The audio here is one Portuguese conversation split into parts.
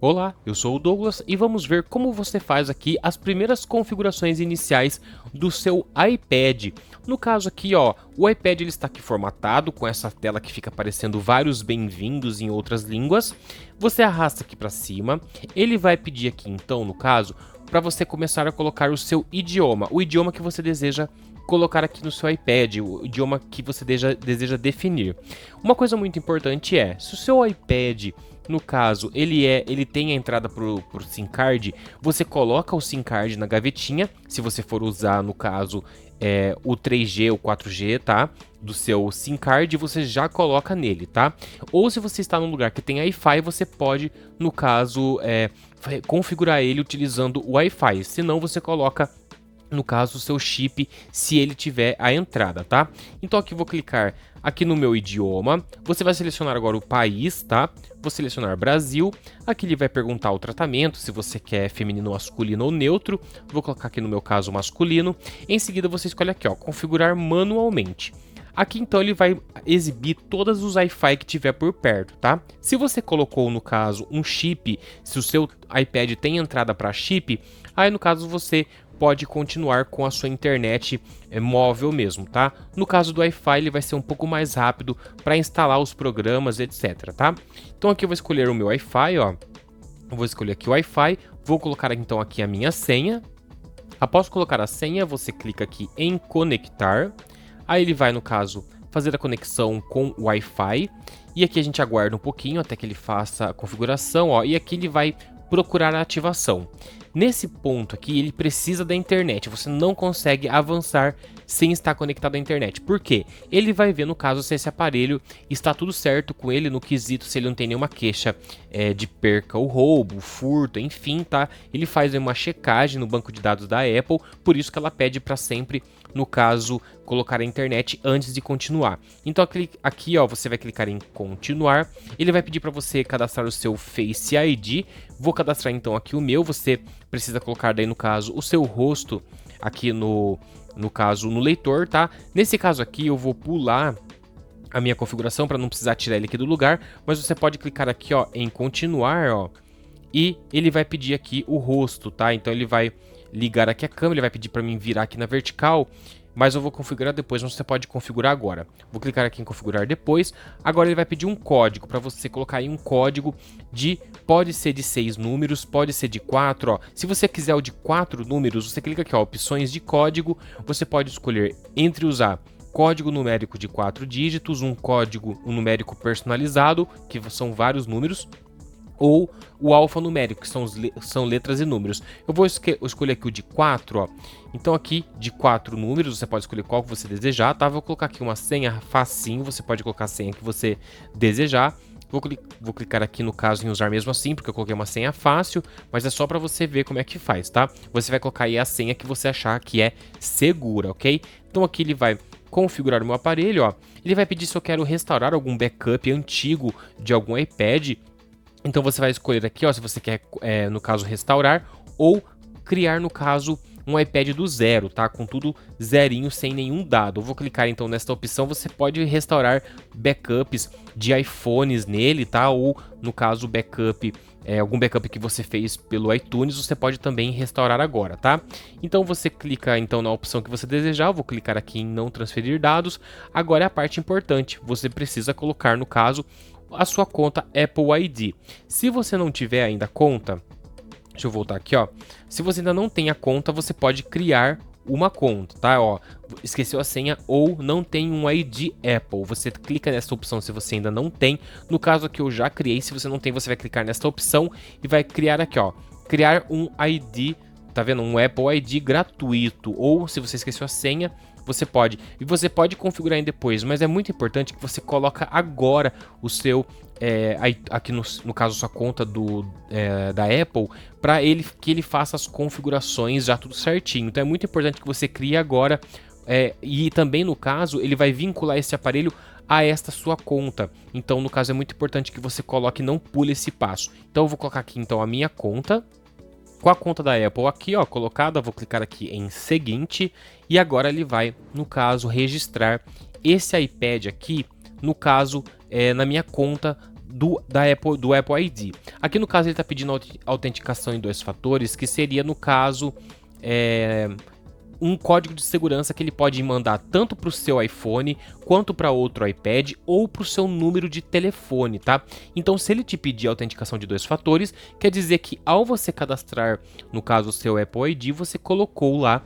Olá, eu sou o Douglas e vamos ver como você faz aqui as primeiras configurações iniciais do seu iPad. No caso aqui, ó, o iPad ele está aqui formatado com essa tela que fica aparecendo vários bem-vindos em outras línguas. Você arrasta aqui para cima, ele vai pedir aqui então, no caso, para você começar a colocar o seu idioma, o idioma que você deseja colocar aqui no seu iPad, o idioma que você deseja definir. Uma coisa muito importante é, se o seu iPad, no caso, ele tem a entrada pro SIM card, você coloca o SIM card na gavetinha, se você for usar, no caso, o 3G ou 4G, tá? Do seu SIM card, você já coloca nele, tá? Ou se você está num lugar que tem Wi-Fi, você pode, no caso, configurar ele utilizando o Wi-Fi, senão você coloca no caso o seu chip, se ele tiver a entrada, tá? Então aqui vou clicar aqui no meu idioma, você vai selecionar agora o país, tá? Vou selecionar Brasil, aqui ele vai perguntar o tratamento, se você quer feminino, masculino ou neutro, vou colocar aqui no meu caso masculino, em seguida você escolhe aqui, ó, configurar manualmente. Aqui então ele vai exibir todos os Wi-Fi que tiver por perto, tá? Se você colocou no caso um chip, se o seu iPad tem entrada para chip, aí no caso você pode continuar com a sua internet móvel mesmo, tá? No caso do Wi-Fi ele vai ser um pouco mais rápido para instalar os programas, etc, tá? Então aqui eu vou escolher o meu Wi-Fi, ó. Eu vou escolher aqui o Wi-Fi, vou colocar então aqui a minha senha. Após colocar a senha, você clica aqui em conectar. Aí ele vai, no caso, fazer a conexão com o Wi-Fi. E aqui a gente aguarda um pouquinho até que ele faça a configuração, ó. E aqui ele vai procurar a ativação. Nesse ponto aqui, ele precisa da internet, você não consegue avançar sem estar conectado à internet. Por quê? Ele vai ver, no caso, se esse aparelho está tudo certo com ele no quesito, se ele não tem nenhuma queixa de perca ou roubo, furto, enfim, tá? Ele faz uma checagem no banco de dados da Apple, por isso que ela pede para sempre, no caso, colocar a internet antes de continuar. Então aqui, ó, você vai clicar em continuar, ele vai pedir para você cadastrar o seu Face ID, vou cadastrar então aqui o meu, você precisa colocar daí no caso o seu rosto aqui no caso no leitor, tá? Nesse caso aqui eu vou pular a minha configuração para não precisar tirar ele aqui do lugar, mas você pode clicar aqui, ó, em continuar, ó, e ele vai pedir aqui o rosto, tá? Então ele vai ligar aqui a câmera, ele vai pedir para mim virar aqui na vertical, mas eu vou configurar depois, mas você pode configurar agora. Vou clicar aqui em configurar depois. Agora ele vai pedir um código para você colocar aí um código pode ser de 6 números, pode ser de 4, ó. Se você quiser o de 4 números, você clica aqui, ó, opções de código, você pode escolher entre usar código numérico de 4 dígitos, um numérico personalizado, que são vários números, ou o alfanumérico, que são letras e números. Eu vou escolher aqui o de 4, ó. Então aqui, de 4 números, você pode escolher qual que você desejar, tá? Vou colocar aqui uma senha facinho, você pode colocar a senha que você desejar. Vou clicar aqui no caso em usar mesmo assim, porque eu coloquei uma senha fácil, mas é só para você ver como é que faz, tá? Você vai colocar aí a senha que você achar que é segura, ok? Então aqui ele vai configurar o meu aparelho, ó. Ele vai pedir se eu quero restaurar algum backup antigo de algum iPad. Então você vai escolher aqui, ó, se você quer, no caso, restaurar ou criar, no caso, um iPad do zero, tá? Com tudo zerinho, sem nenhum dado. Eu vou clicar então nesta opção, você pode restaurar backups de iPhones nele, tá? Ou, no caso, algum backup que você fez pelo iTunes, você pode também restaurar agora, tá? Então você clica então na opção que você desejar, eu vou clicar aqui em não transferir dados. Agora é a parte importante, você precisa colocar, no caso, a sua conta Apple ID. Se você não tiver ainda conta, deixa eu voltar aqui, ó. Se você ainda não tem a conta, você pode criar uma conta, tá? Ó, esqueceu a senha ou não tem um ID Apple. Você clica nessa opção se você ainda não tem. No caso aqui eu já criei, se você não tem, você vai clicar nesta opção e vai criar aqui, ó, criar um ID, tá vendo? Um Apple ID gratuito. Ou se você esqueceu a senha, você pode. E você pode configurar em depois, mas é muito importante que você coloca agora o seu, aqui no caso sua conta da Apple, para que ele faça as configurações já tudo certinho. Então é muito importante que você crie agora, e também no caso ele vai vincular esse aparelho a esta sua conta. Então no caso é muito importante que você coloque e não pule esse passo. Então eu vou colocar aqui então a minha conta. Com a conta da Apple aqui, ó, colocada, vou clicar aqui em seguinte e agora ele vai, no caso, registrar esse iPad aqui, no caso, na minha conta do Apple ID. Aqui no caso ele está pedindo autenticação em 2 fatores, que seria no caso um código de segurança que ele pode mandar tanto para o seu iPhone quanto para outro iPad ou para o seu número de telefone, tá? Então, se ele te pedir autenticação de 2 fatores, quer dizer que ao você cadastrar, no caso o seu Apple ID, você colocou lá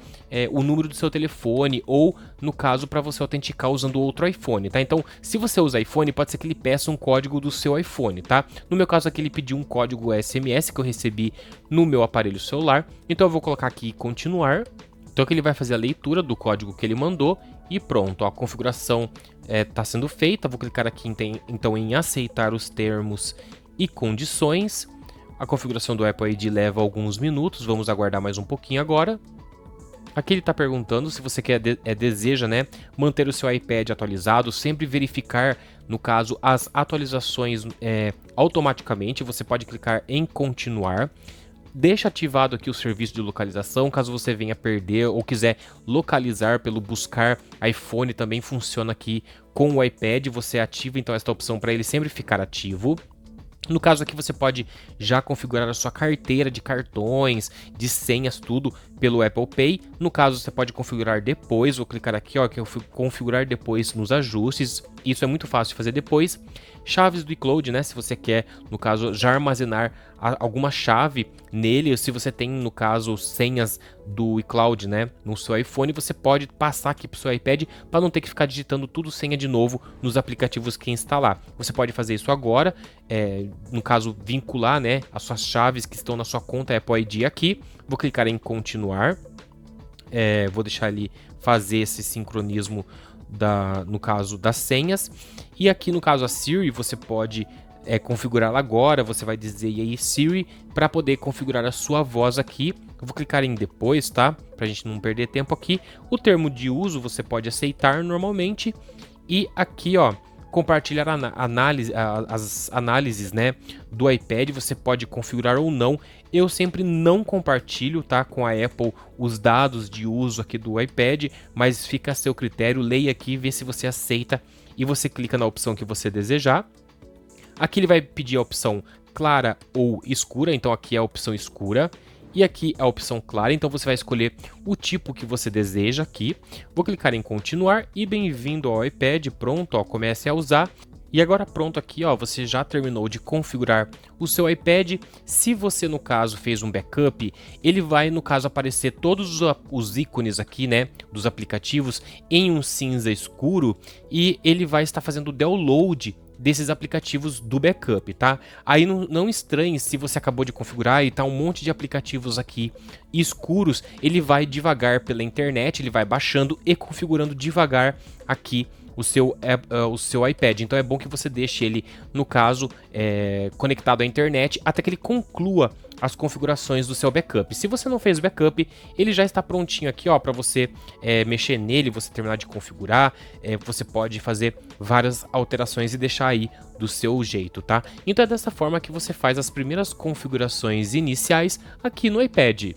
o número do seu telefone ou, no caso, para você autenticar usando outro iPhone, tá? Então, se você usa iPhone, pode ser que ele peça um código do seu iPhone, tá? No meu caso aqui, ele pediu um código SMS que eu recebi no meu aparelho celular. Então, eu vou colocar aqui continuar. Então, que ele vai fazer a leitura do código que ele mandou e pronto, ó, a configuração está sendo feita. Vou clicar aqui então em aceitar os termos e condições. A configuração do Apple ID leva alguns minutos, vamos aguardar mais um pouquinho agora. Aqui ele está perguntando se você deseja, né, manter o seu iPad atualizado, sempre verificar, no caso, as atualizações automaticamente. Você pode clicar em continuar. Deixa ativado aqui o serviço de localização, caso você venha perder ou quiser localizar pelo buscar iPhone, também funciona aqui com o iPad. Você ativa então esta opção para ele sempre ficar ativo. No caso aqui você pode já configurar a sua carteira de cartões, de senhas, tudo pelo Apple Pay. No caso você pode configurar depois, vou clicar aqui, ó, que eu configurar depois nos ajustes. Isso é muito fácil de fazer depois. Chaves do iCloud, né, se você quer, no caso, já armazenar alguma chave nele, se você tem, no caso, senhas do iCloud, né, no seu iPhone, você pode passar aqui para o seu iPad para não ter que ficar digitando tudo senha de novo nos aplicativos que instalar. Você pode fazer isso agora, no caso, vincular, né, as suas chaves que estão na sua conta Apple ID aqui. Vou clicar em continuar. Vou deixar ele fazer esse sincronismo no caso das senhas. E aqui no caso a Siri, você pode configurá-la agora. Você vai dizer aí Siri para poder configurar a sua voz aqui. Eu vou clicar em depois, tá? Pra gente não perder tempo aqui. O termo de uso você pode aceitar normalmente. E aqui, ó, compartilhar as análises, né, do iPad, você pode configurar ou não. Eu sempre não compartilho, tá, com a Apple os dados de uso aqui do iPad, mas fica a seu critério. Leia aqui, vê se você aceita e você clica na opção que você desejar. Aqui ele vai pedir a opção clara ou escura, então aqui é a opção escura. E aqui a opção clara, então você vai escolher o tipo que você deseja aqui. Vou clicar em continuar e bem-vindo ao iPad, pronto, ó, comece a usar. E agora pronto aqui, ó, você já terminou de configurar o seu iPad. Se você, no caso, fez um backup, ele vai, no caso, aparecer todos os ícones aqui, né, dos aplicativos em um cinza escuro e ele vai estar fazendo o download desses aplicativos do backup, tá? Aí não estranhe se você acabou de configurar e tá um monte de aplicativos aqui escuros. Ele vai devagar pela internet, ele vai baixando e configurando devagar aqui o seu iPad. Então é bom que você deixe ele, no caso, conectado à internet até que ele conclua as configurações do seu backup. Se você não fez o backup, ele já está prontinho aqui, ó, para você mexer nele, você terminar de configurar. Você pode fazer várias alterações e deixar aí do seu jeito, tá? Então é dessa forma que você faz as primeiras configurações iniciais aqui no iPad.